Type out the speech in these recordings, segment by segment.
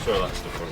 throw that stuff on.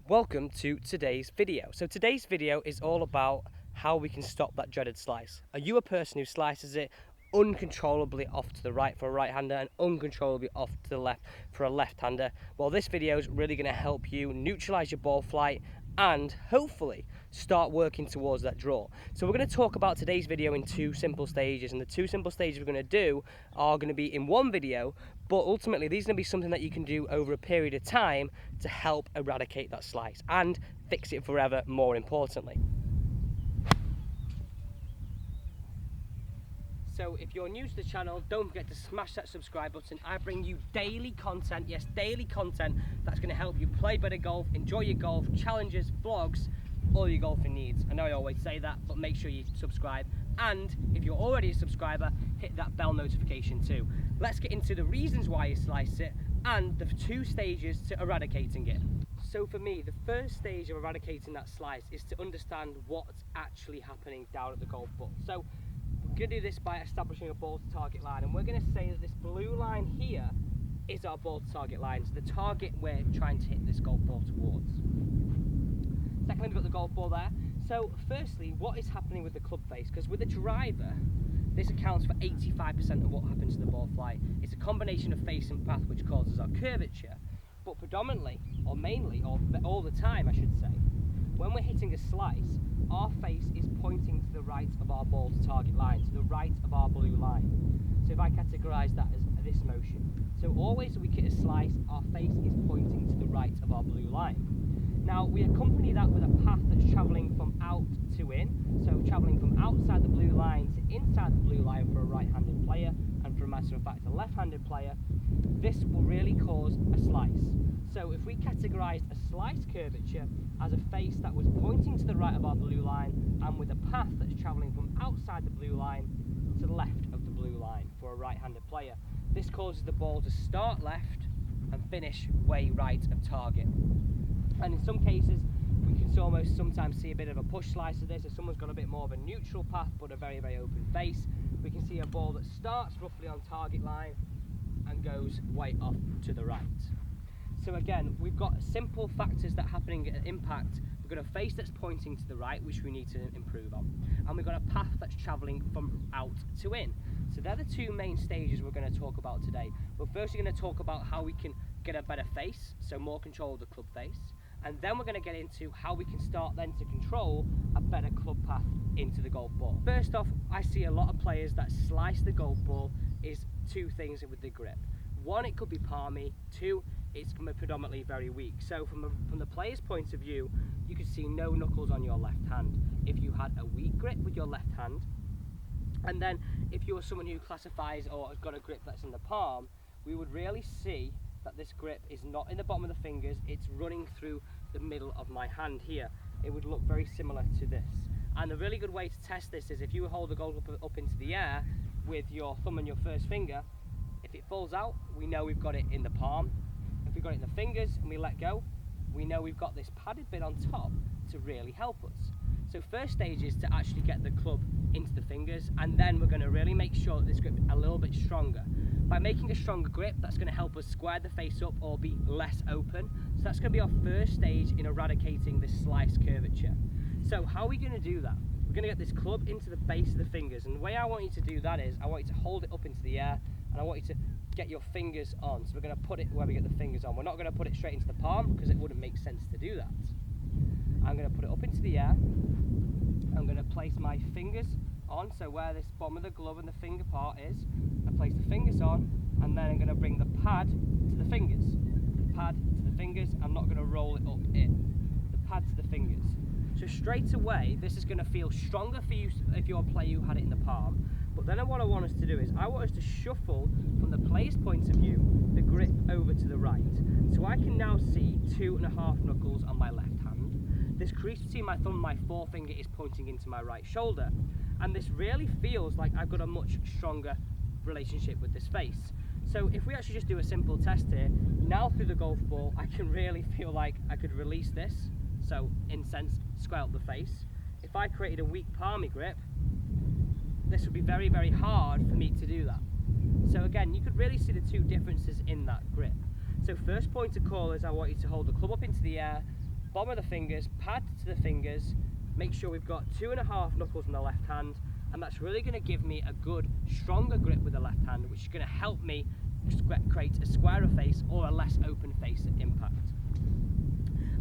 Welcome to today's video. So today's video is all about how we can stop that dreaded slice. Are you a person who slices it uncontrollably off to the right for a right-hander and uncontrollably off to the left for a left-hander? Well, this video is really going to help you neutralize your ball flight and hopefully start working towards that draw. So we're going to talk about today's video in two simple stages, and the two simple stages we're going to do are going to be in one video, but ultimately these are going to be something that you can do over a period of time to help eradicate that slice and fix it forever, more importantly. So if you're new to the channel, don't forget to smash that subscribe button. I bring you daily content, yes, daily content that's going to help you play better golf, enjoy your golf, challenges, vlogs, all your golfing needs. I know I always say that, but make sure you subscribe. And if you're already a subscriber, hit that bell notification too. Let's get into the reasons why you slice it and the two stages to eradicating it. So for me, the first stage of eradicating that slice is to understand what's actually happening down at the golf ball. So we're going to do this by establishing a ball to target line, and we're going to say that this blue line here is our ball to target line, so the target we're trying to hit this golf ball towards. Secondly, we've got the golf ball there. So firstly, what is happening with the club face? Because with the driver, this accounts for 85% of what happens to the ball flight. It's a combination of face and path which causes our curvature, but predominantly, or mainly, or all the time I should say, when we're hitting a slice, our face is pointing to the right of our ball to target line, to the right of our blue line. So if I categorise that as this motion, so always when we hit a slice, our face is pointing to the right of our blue line. Now we accompany that with a path that's travelling from out to in, so travelling from outside the blue line to inside the blue line for a right-handed player, and for a matter of fact a left-handed player. This will really cause a slice. So if we categorised a slice curvature as a face that was pointing to the right of our blue line and with a path that's travelling from outside the blue line to the left of the blue line for a right-handed player, this causes the ball to start left and finish way right of target. And in some cases we can almost sometimes see a bit of a push slice of this. If someone's got a bit more of a neutral path but a very, very open face, we can see a ball that starts roughly on target line and goes way off to the right. So again, we've got simple factors that are happening at impact. We've got a face that's pointing to the right, which we need to improve on, and we've got a path that's travelling from out to in. So they're the two main stages we're going to talk about today. We're firstly going to talk about how we can get a better face, so more control of the club face, and then we're going to get into how we can start then to control a better club path into the golf ball. First off, I see a lot of players that slice the golf ball is two things with the grip. One, it could be palmy. Two, it's predominantly very weak. So from the player's point of view, you could see no knuckles on your left hand if you had a weak grip with your left hand. And then if you're someone who classifies or has got a grip that's in the palm, we would really see that this grip is not in the bottom of the fingers, it's running through the middle of my hand here. It would look very similar to this. And a really good way to test this is if you hold the golf up into the air with your thumb and your first finger. If it falls out, we know we've got it in the palm. If we've got it in the fingers and we let go, we know we've got this padded bit on top to really help us. So first stage is to actually get the club into the fingers, and then we're going to really make sure that this grip is a little bit stronger. By making a stronger grip, that's going to help us square the face up or be less open. So that's going to be our first stage in eradicating this slice curvature. So how are we going to do that? We're going to get this club into the base of the fingers, and the way I want you to do that is I want you to hold it up into the air, and I want you to get your fingers on. So we're going to put it where we get the fingers on. We're not going to put it straight into the palm because it wouldn't make sense to do that. I'm going to put it up into the air. I'm going to place my fingers on, so where this bottom of the glove and the finger part is, I place the fingers on, and then I'm going to bring the pad to the fingers. The pad to the fingers, I'm not going to roll it up in. The pad to the fingers. So straight away, this is going to feel stronger for you if you're a player who had it in the palm. But then what I want us to do is, I want us to shuffle, from the player's point of view, the grip over to the right. So I can now see 2.5 knuckles on my left hand. this crease between my thumb and my forefinger is pointing into my right shoulder. And this really feels like I've got a much stronger relationship with this face. So if we actually just do a simple test here, now through the golf ball, I can really feel like I could release this. So in a sense, square up the face. If I created a weak palmy grip, this would be very, very hard for me to do that. So again, you could really see the two differences in that grip. So first point of call is I want you to hold the club up into the air, bottom of the fingers, pad to the fingers, make sure we've got 2.5 knuckles in the left hand, and that's really going to give me a good, stronger grip with the left hand, which is going to help me create a squarer face or a less open face at impact.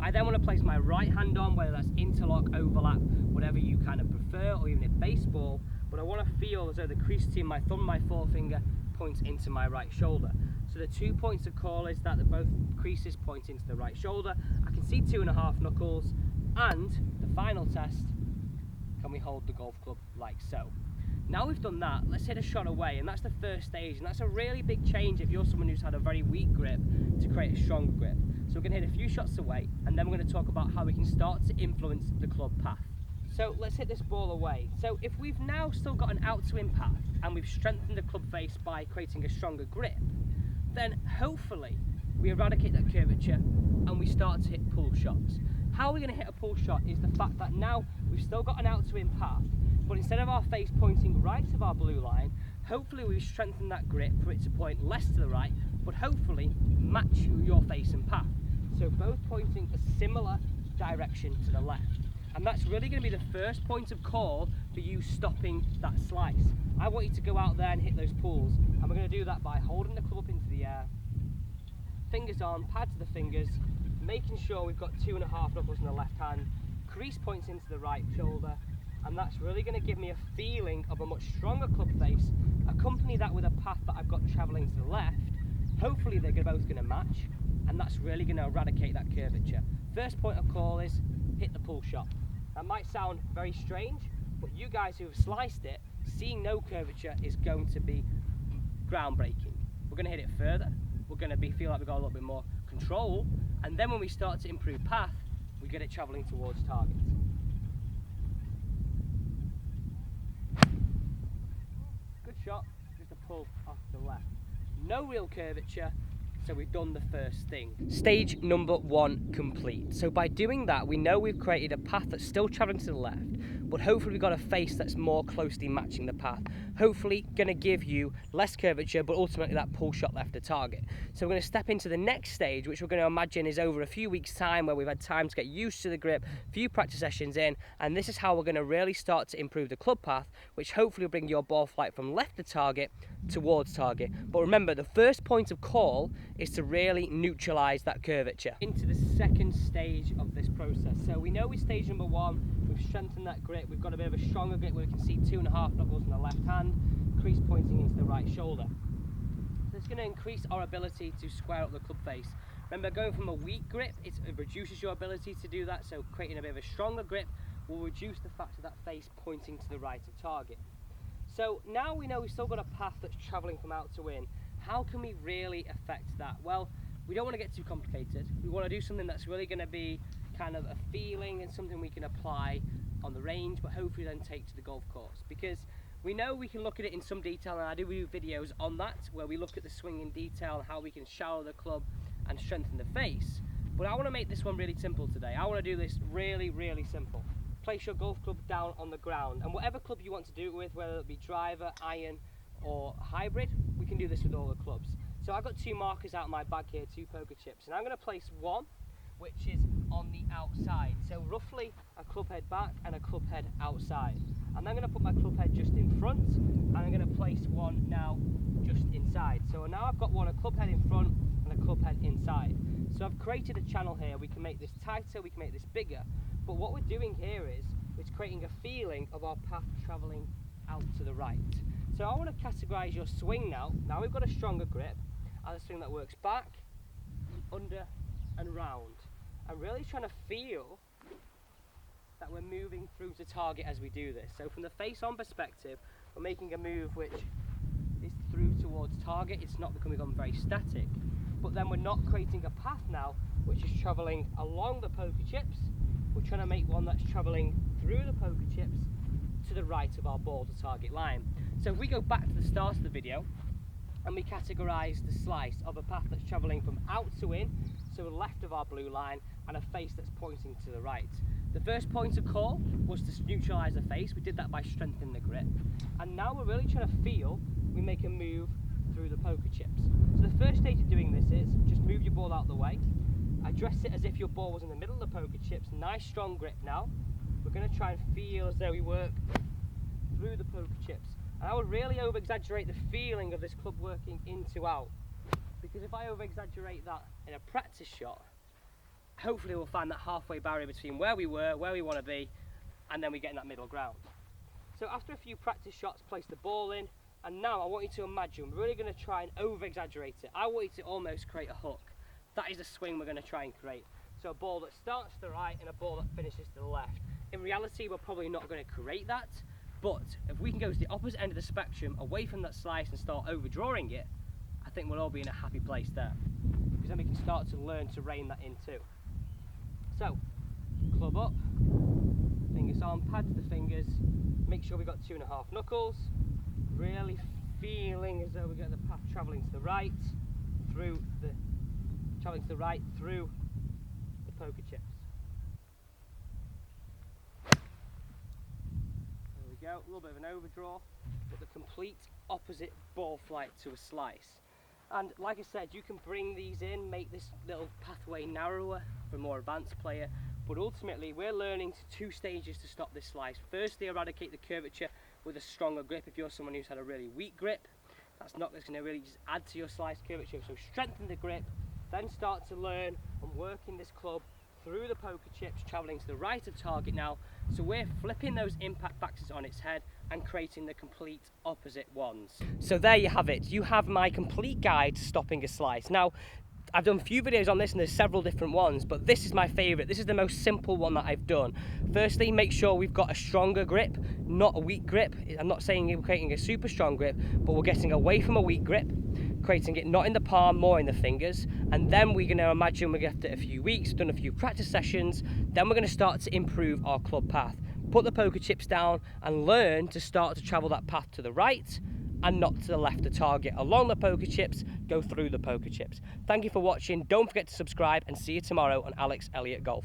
I then want to place my right hand on, whether that's interlock, overlap, whatever you kind of prefer, or even a baseball, but I want to feel as though the crease between my thumb and my forefinger points into my right shoulder. So the 2 points of call is that both creases point into the right shoulder. I can see 2.5 knuckles, and the final test, can we hold the golf club like so? Now we've done that, let's hit a shot away, and that's the first stage, and that's a really big change if you're someone who's had a very weak grip to create a stronger grip. So we're going to hit a few shots away, and then we're going to talk about how we can start to influence the club path. So let's hit this ball away. So if we've now still got an out to in path, and we've strengthened the club face by creating a stronger grip, then hopefully we eradicate that curvature and we start to hit pull shots. How we're going to hit a pull shot is the fact that now we've still got an out to in path, but instead of our face pointing right of our blue line, hopefully we've strengthened that grip for it to point less to the right, but hopefully match your face and path. So both pointing a similar direction to the left. And that's really going to be the first point of call for you stopping that slice. I want you to go out there and hit those pulls, and we're going to do that by holding the club up into the air, fingers on, pad to the fingers, making sure we've got 2.5 knuckles in the left hand, crease points into the right shoulder, and that's really going to give me a feeling of a much stronger club face. Accompany that with a path that I've got travelling to the left. Hopefully they're both going to match, and that's really going to eradicate that curvature. First point of call is hit the pull shot. That might sound very strange, but you guys who have sliced it, seeing no curvature is going to be groundbreaking. We're going to hit it further, we're going to feel like we've got a little bit more control, and then when we start to improve path, we get it travelling towards target. Good shot, just a pull off the left. No real curvature, so we've done the first thing. Stage number 1 complete. So by doing that, we know we've created a path that's still traveling to the left, but hopefully we've got a face that's more closely matching the path. Hopefully gonna give you less curvature, but ultimately that pull shot left the target. So we're gonna step into the next stage, which we're gonna imagine is over a few weeks' time, where we've had time to get used to the grip, a few practice sessions in, and this is how we're gonna really start to improve the club path, which hopefully will bring your ball flight from left to target towards target. But remember, the first point of call is to really neutralize that curvature. Into the second stage of this process. So we know with stage number 1, we've strengthened that grip, we've got a bit of a stronger grip where we can see 2.5 knuckles in the left hand, crease pointing into the right shoulder. So it's going to increase our ability to square up the club face. Remember, going from a weak grip, it reduces your ability to do that, so creating a bit of a stronger grip will reduce the fact of that face pointing to the right of target. So now we know we've still got a path that's travelling from out to in. How can we really affect that? Well, we don't want to get too complicated. We want to do something that's really going to be kind of a feeling and something we can apply on the range, but hopefully then take to the golf course. Because we know we can look at it in some detail, and I do videos on that, where we look at the swing in detail and how we can shallow the club and strengthen the face. But I want to make this one really simple today. I want to do this really, really simple. Place your golf club down on the ground, and whatever club you want to do it with, whether it be driver, iron, or hybrid, we can do this with all the clubs. So I've got 2 markers out of my bag here, 2 poker chips, and I'm going to place one which is on the outside, so roughly a club head back and a club head outside. And I'm going to put my club head just in front, and I'm going to place one now just inside. So now I've got one, a club head in front and a club head inside. So I've created a channel here. We can make this tighter, we can make this bigger, but what we're doing here is it's creating a feeling of our path travelling out to the right. So I want to categorise your swing now. Now we've got a stronger grip, and a swing that works back, under and round. I'm really trying to feel that we're moving through to target as we do this. So from the face-on perspective, we're making a move which is through towards target. It's not becoming very static, but then we're not creating a path now which is travelling along the poker chips we're trying to make one that's travelling through the poker chips to the right of our ball to target line. So if we go back to the start of the video and we categorise the slice of a path that's travelling from out to in, so left of our blue line, and a face that's pointing to the right. The first point of call was to neutralise the face. We did that by strengthening the grip. And now we're really trying to feel we make a move through the poker chips. So the first stage of doing this is just move your ball out of the way. Address it as if your ball was in the middle of the poker chips. Nice strong grip now. We're going to try and feel as though we work through the poker chips. And I would really over-exaggerate the feeling of this club working into out. Because if I over-exaggerate that in a practice shot, hopefully we'll find that halfway barrier between where we were, where we want to be, and then we get in that middle ground. So after a few practice shots, place the ball in, and now I want you to imagine, we're really going to try and over-exaggerate it. I want you to almost create a hook. That is the swing we're going to try and create. So a ball that starts to the right and a ball that finishes to the left. In reality, we're probably not going to create that, but if we can go to the opposite end of the spectrum, away from that slice and start overdrawing it, I think we'll all be in a happy place there. Because then we can start to learn to rein that in too. So, club up, fingers on, pad to the fingers, make sure we've got 2.5 knuckles, really feeling as though we get the path travelling to the right, through the poker chips. There we go, a little bit of an overdraw, but the complete opposite ball flight to a slice. And like I said, you can bring these in, make this little pathway narrower for a more advanced player, but ultimately we're learning 2 stages to stop this slice. Firstly, eradicate the curvature with a stronger grip. If you're someone who's had a really weak grip, that's going to really just add to your slice curvature. So strengthen the grip, then start to learn and work in this club through the poker chips, travelling to the right of target now. So we're flipping those impact factors on its head and creating the complete opposite ones. So there you have it. You have my complete guide to stopping a slice. Now, I've done a few videos on this and there's several different ones, but this is my favourite. This is the most simple one that I've done. Firstly, make sure we've got a stronger grip, not a weak grip. I'm not saying we're creating a super strong grip, but we're getting away from a weak grip, creating it not in the palm, more in the fingers. And then we're going to imagine we're going to have a few weeks, done a few practice sessions, then we're going to start to improve our club path. Put the poker chips down and learn to start to travel that path to the right and not to the left of target. Along the poker chips, go through the poker chips. Thank you for watching. Don't forget to subscribe and see you tomorrow on Alex Elliott Golf.